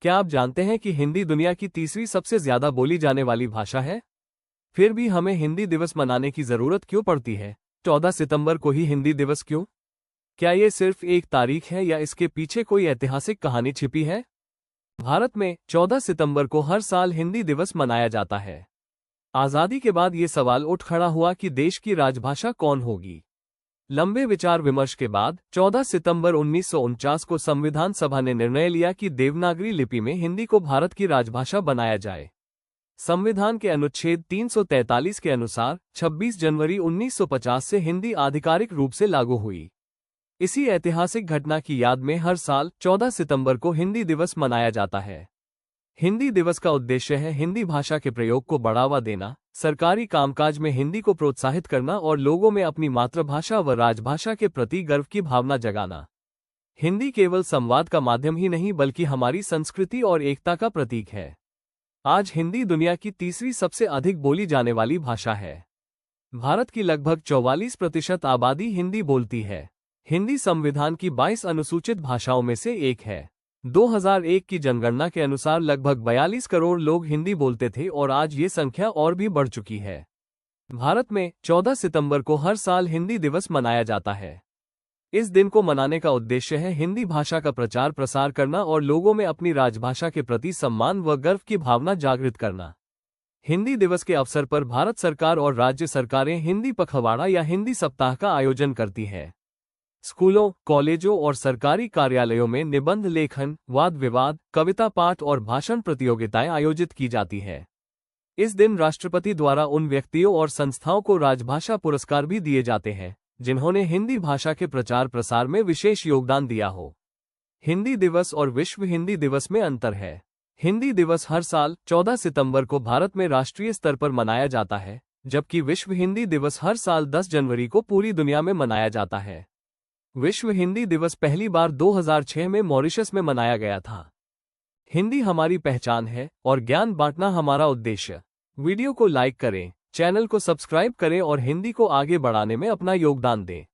क्या आप जानते हैं कि हिंदी दुनिया की तीसरी सबसे ज्यादा बोली जाने वाली भाषा है? फिर भी हमें हिंदी दिवस मनाने की जरूरत क्यों पड़ती है? 14 सितंबर को ही हिंदी दिवस क्यों? क्या ये सिर्फ एक तारीख है या इसके पीछे कोई ऐतिहासिक कहानी छिपी है? भारत में 14 सितंबर को हर साल हिंदी दिवस मनाया जाता है। आजादी के बाद ये सवाल उठ खड़ा हुआ कि देश की राजभाषा कौन होगी। लंबे विचार विमर्श के बाद 14 सितंबर 1949 को संविधान सभा ने निर्णय लिया कि देवनागरी लिपि में हिंदी को भारत की राजभाषा बनाया जाए। संविधान के अनुच्छेद 343 के अनुसार 26 जनवरी 1950 से हिंदी आधिकारिक रूप से लागू हुई। इसी ऐतिहासिक घटना की याद में हर साल 14 सितंबर को हिंदी दिवस मनाया जाता है। हिंदी दिवस का उद्देश्य है हिंदी भाषा के प्रयोग को बढ़ावा देना, सरकारी कामकाज में हिंदी को प्रोत्साहित करना और लोगों में अपनी मातृभाषा व राजभाषा के प्रति गर्व की भावना जगाना। हिंदी केवल संवाद का माध्यम ही नहीं बल्कि हमारी संस्कृति और एकता का प्रतीक है। आज हिंदी दुनिया की तीसरी सबसे अधिक बोली जाने वाली भाषा है। भारत की लगभग 44% आबादी हिंदी बोलती है। हिंदी संविधान की 22 अनुसूचित भाषाओं में से एक है। 2001 की जनगणना के अनुसार लगभग 42 करोड़ लोग हिंदी बोलते थे और आज ये संख्या और भी बढ़ चुकी है। भारत में 14 सितंबर को हर साल हिंदी दिवस मनाया जाता है। इस दिन को मनाने का उद्देश्य है हिंदी भाषा का प्रचार प्रसार करना और लोगों में अपनी राजभाषा के प्रति सम्मान व गर्व की भावना जागृत करना। हिंदी दिवस के अवसर पर भारत सरकार और राज्य सरकारें हिंदी पखवाड़ा या हिंदी सप्ताह का आयोजन करती है। स्कूलों, कॉलेजों और सरकारी कार्यालयों में निबंध लेखन, वाद विवाद, कविता पाठ और भाषण प्रतियोगिताएं आयोजित की जाती है। इस दिन राष्ट्रपति द्वारा उन व्यक्तियों और संस्थाओं को राजभाषा पुरस्कार भी दिए जाते हैं जिन्होंने हिंदी भाषा के प्रचार प्रसार में विशेष योगदान दिया हो। हिंदी दिवस और विश्व हिंदी दिवस में अंतर है। हिंदी दिवस हर साल 14 सितंबर को भारत में राष्ट्रीय स्तर पर मनाया जाता है, जबकि विश्व हिंदी दिवस हर साल 10 जनवरी को पूरी दुनिया में मनाया जाता है। विश्व हिंदी दिवस पहली बार 2006 में मॉरिशस में मनाया गया था। हिंदी हमारी पहचान है और ज्ञान बांटना हमारा उद्देश्य। वीडियो को लाइक करें, चैनल को सब्सक्राइब करें और हिंदी को आगे बढ़ाने में अपना योगदान दें।